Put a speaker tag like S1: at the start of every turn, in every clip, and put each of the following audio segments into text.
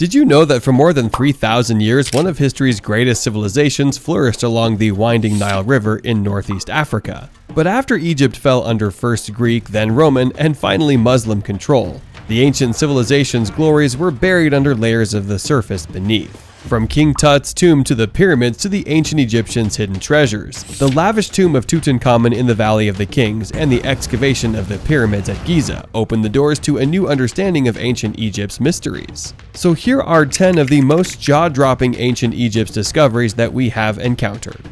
S1: Did you know that for more than 3,000 years, one of history's greatest civilizations flourished along the winding Nile River in northeast Africa? But after Egypt fell under first Greek, then Roman, and finally Muslim control, the ancient civilization's glories were buried under layers of the surface beneath. From King Tut's tomb to the pyramids to the ancient Egyptians' hidden treasures, the lavish tomb of Tutankhamun in the Valley of the Kings and the excavation of the pyramids at Giza opened the doors to a new understanding of ancient Egypt's mysteries. So here are 10 of the most jaw-dropping ancient Egypt's discoveries that we have encountered.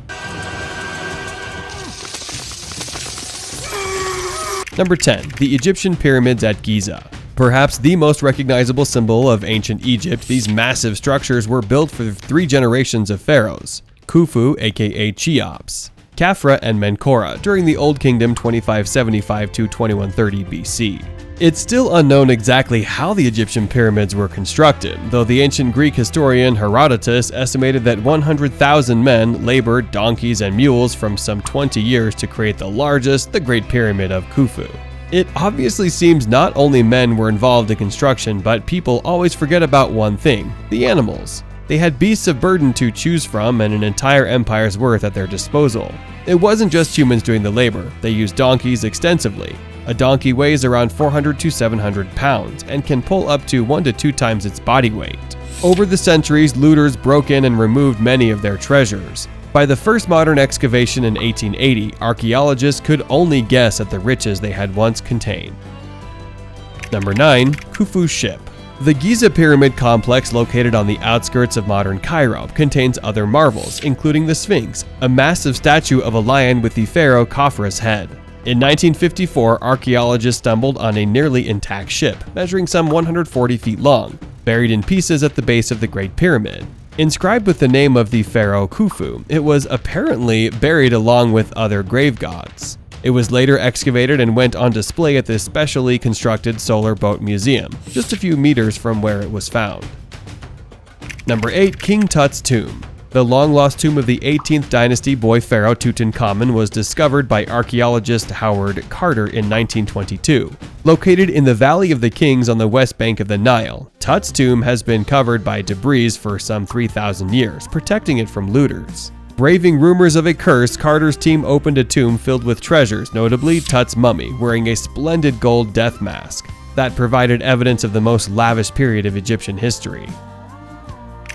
S1: Number 10. The Egyptian Pyramids at Giza. Perhaps the most recognizable symbol of ancient Egypt, these massive structures were built for 3 generations of pharaohs, Khufu aka Cheops, Khafra, and Menkora during the Old Kingdom 2575 to 2130 BC. It's still unknown exactly how the Egyptian pyramids were constructed, though the ancient Greek historian Herodotus estimated that 100,000 men labored donkeys and mules from some 20 years to create the largest, the Great Pyramid of Khufu. It obviously seems not only men were involved in construction, but people always forget about one thing: the animals. They had beasts of burden to choose from and an entire empire's worth at their disposal. It wasn't just humans doing the labor, they used donkeys extensively. A donkey weighs around 400 to 700 pounds and can pull up to 1 to 2 times its body weight. Over the centuries, looters broke in and removed many of their treasures. By the first modern excavation in 1880, archaeologists could only guess at the riches they had once contained. Number 9. Khufu's ship. The Giza Pyramid complex, located on the outskirts of modern Cairo, contains other marvels, including the Sphinx, a massive statue of a lion with the pharaoh Khafra's head. In 1954, archaeologists stumbled on a nearly intact ship, measuring some 140 feet long, buried in pieces at the base of the Great Pyramid. Inscribed with the name of the pharaoh Khufu, it was apparently buried along with other grave gods. It was later excavated and went on display at the specially constructed Solar Boat Museum, just a few meters from where it was found. Number 8. King Tut's tomb. The long-lost tomb of the 18th dynasty boy pharaoh Tutankhamun was discovered by archaeologist Howard Carter in 1922. Located in the Valley of the Kings on the west bank of the Nile, Tut's tomb has been covered by debris for some 3,000 years, protecting it from looters. Braving rumors of a curse, Carter's team opened a tomb filled with treasures, notably Tut's mummy, wearing a splendid gold death mask that provided evidence of the most lavish period of Egyptian history.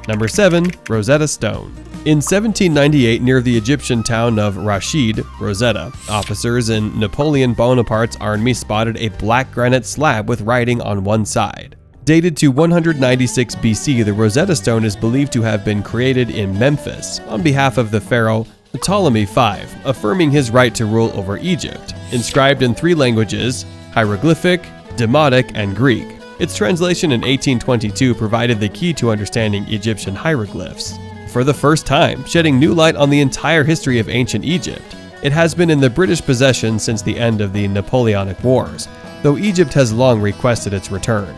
S1: Number 7. Rosetta Stone. In 1798, near the Egyptian town of Rashid, Rosetta, officers in Napoleon Bonaparte's army spotted a black granite slab with writing on one side. Dated to 196 BC, the Rosetta Stone is believed to have been created in Memphis on behalf of the pharaoh Ptolemy V, affirming his right to rule over Egypt. Inscribed in 3 languages, hieroglyphic, Demotic, and Greek. Its translation in 1822 provided the key to understanding Egyptian hieroglyphs. For the first time, shedding new light on the entire history of ancient Egypt. It has been in the British possession since the end of the Napoleonic Wars, though Egypt has long requested its return.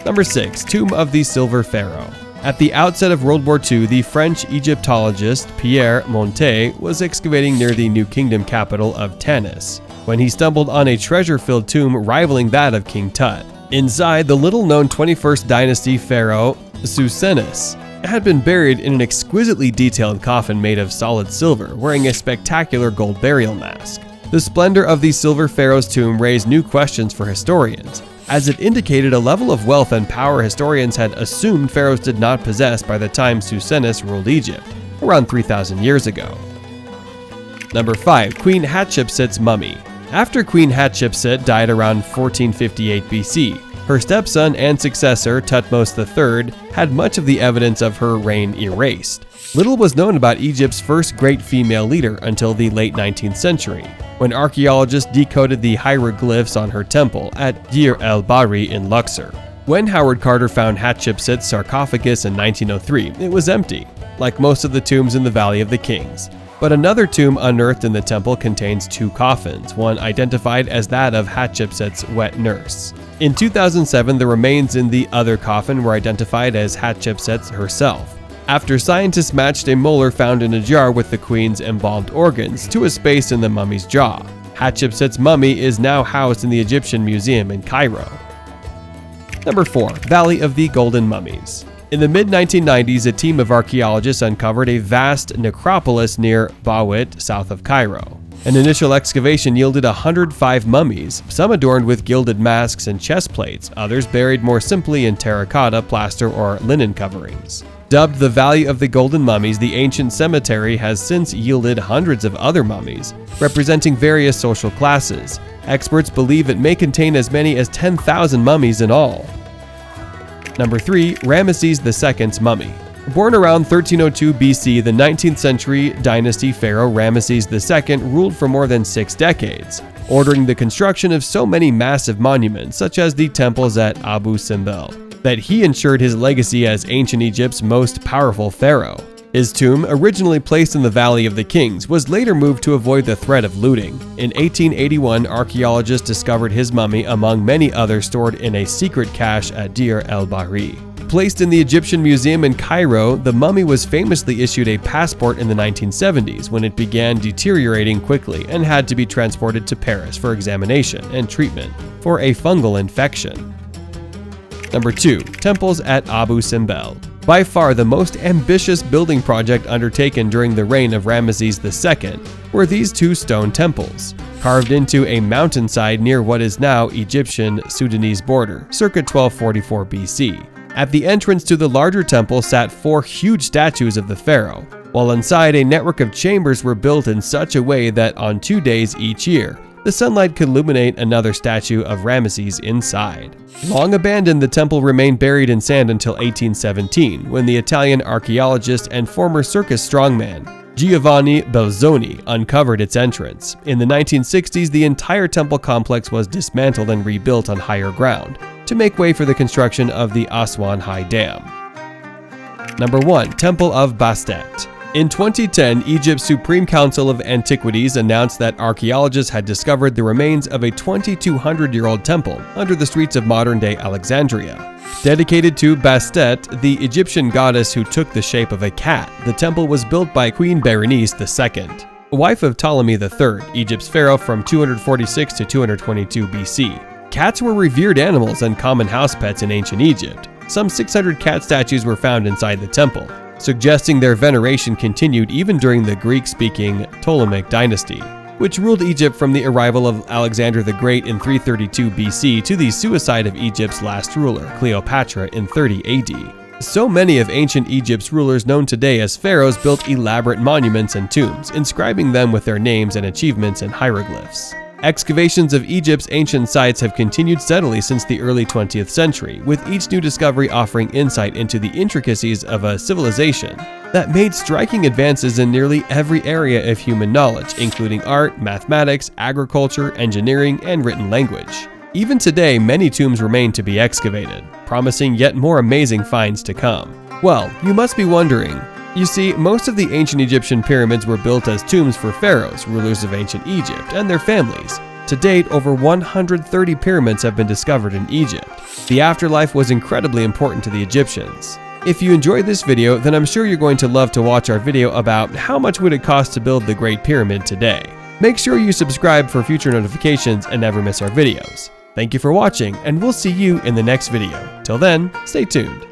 S1: Number 6. Tomb of the Silver Pharaoh. At the outset of World War II, the French Egyptologist Pierre Montet was excavating near the New Kingdom capital of Tanis, when he stumbled on a treasure-filled tomb rivaling that of King Tut. Inside, the little-known 21st dynasty pharaoh Susenus had been buried in an exquisitely detailed coffin made of solid silver, wearing a spectacular gold burial mask. The splendor of the silver pharaoh's tomb raised new questions for historians, as it indicated a level of wealth and power historians had assumed pharaohs did not possess by the time Susenus ruled Egypt, around 3,000 years ago. Number 5. Queen Hatshepsut's mummy. After Queen Hatshepsut died around 1458 BC, her stepson and successor, Thutmose III, had much of the evidence of her reign erased. Little was known about Egypt's first great female leader until the late 19th century, when archaeologists decoded the hieroglyphs on her temple at Deir el-Bahri in Luxor. When Howard Carter found Hatshepsut's sarcophagus in 1903, it was empty, like most of the tombs in the Valley of the Kings. But another tomb unearthed in the temple contains 2 coffins, one identified as that of Hatshepsut's wet nurse. In 2007, the remains in the other coffin were identified as Hatshepsut herself, after scientists matched a molar found in a jar with the queen's embalmed organs to a space in the mummy's jaw. Hatshepsut's mummy is now housed in the Egyptian Museum in Cairo. Number 4. Valley of the Golden Mummies. In the mid-1990s, a team of archaeologists uncovered a vast necropolis near Bawit, south of Cairo. An initial excavation yielded 105 mummies, some adorned with gilded masks and chest plates, others buried more simply in terracotta, plaster, or linen coverings. Dubbed the Valley of the Golden Mummies, the ancient cemetery has since yielded hundreds of other mummies, representing various social classes. Experts believe it may contain as many as 10,000 mummies in all. Number 3. Ramesses II's Mummy. Born around 1302 BC, the 19th century dynasty pharaoh Ramesses II ruled for more than 6 decades, ordering the construction of so many massive monuments, such as the temples at Abu Simbel, that he ensured his legacy as ancient Egypt's most powerful pharaoh. His tomb, originally placed in the Valley of the Kings, was later moved to avoid the threat of looting. In 1881, archaeologists discovered his mummy among many others stored in a secret cache at Deir el-Bahri. Placed in the Egyptian Museum in Cairo, the mummy was famously issued a passport in the 1970s when it began deteriorating quickly and had to be transported to Paris for examination and treatment for a fungal infection. Number 2. Temples at Abu Simbel. By far the most ambitious building project undertaken during the reign of Ramesses II were these 2 stone temples, carved into a mountainside near what is now Egyptian-Sudanese border, circa 1244 BC. At the entrance to the larger temple sat 4 huge statues of the pharaoh, while inside a network of chambers were built in such a way that on 2 days each year, the sunlight could illuminate another statue of Ramesses inside. Long abandoned, the temple remained buried in sand until 1817, when the Italian archaeologist and former circus strongman Giovanni Belzoni uncovered its entrance. In the 1960s, the entire temple complex was dismantled and rebuilt on higher ground to make way for the construction of the Aswan High Dam. Number 1. Temple of Bastet. In 2010, Egypt's Supreme Council of Antiquities announced that archaeologists had discovered the remains of a 2,200-year-old temple under the streets of modern-day Alexandria. Dedicated to Bastet, the Egyptian goddess who took the shape of a cat, the temple was built by Queen Berenice II, wife of Ptolemy III, Egypt's pharaoh from 246 to 222 BC. Cats were revered animals and common house pets in ancient Egypt. Some 600 cat statues were found inside the temple, suggesting their veneration continued even during the Greek-speaking Ptolemaic dynasty, which ruled Egypt from the arrival of Alexander the Great in 332 BC to the suicide of Egypt's last ruler, Cleopatra, in 30 AD. So many of ancient Egypt's rulers known today as pharaohs built elaborate monuments and tombs, inscribing them with their names and achievements in hieroglyphs. Excavations of Egypt's ancient sites have continued steadily since the early 20th century, with each new discovery offering insight into the intricacies of a civilization that made striking advances in nearly every area of human knowledge, including art, mathematics, agriculture, engineering, and written language. Even today, many tombs remain to be excavated, promising yet more amazing finds to come. Well, you must be wondering, you see, most of the ancient Egyptian pyramids were built as tombs for pharaohs, rulers of ancient Egypt, and their families. To date, over 130 pyramids have been discovered in Egypt. The afterlife was incredibly important to the Egyptians. If you enjoyed this video, then I'm sure you're going to love to watch our video about how much would it cost to build the Great Pyramid today. Make sure you subscribe for future notifications and never miss our videos. Thank you for watching, and we'll see you in the next video. Till then, stay tuned.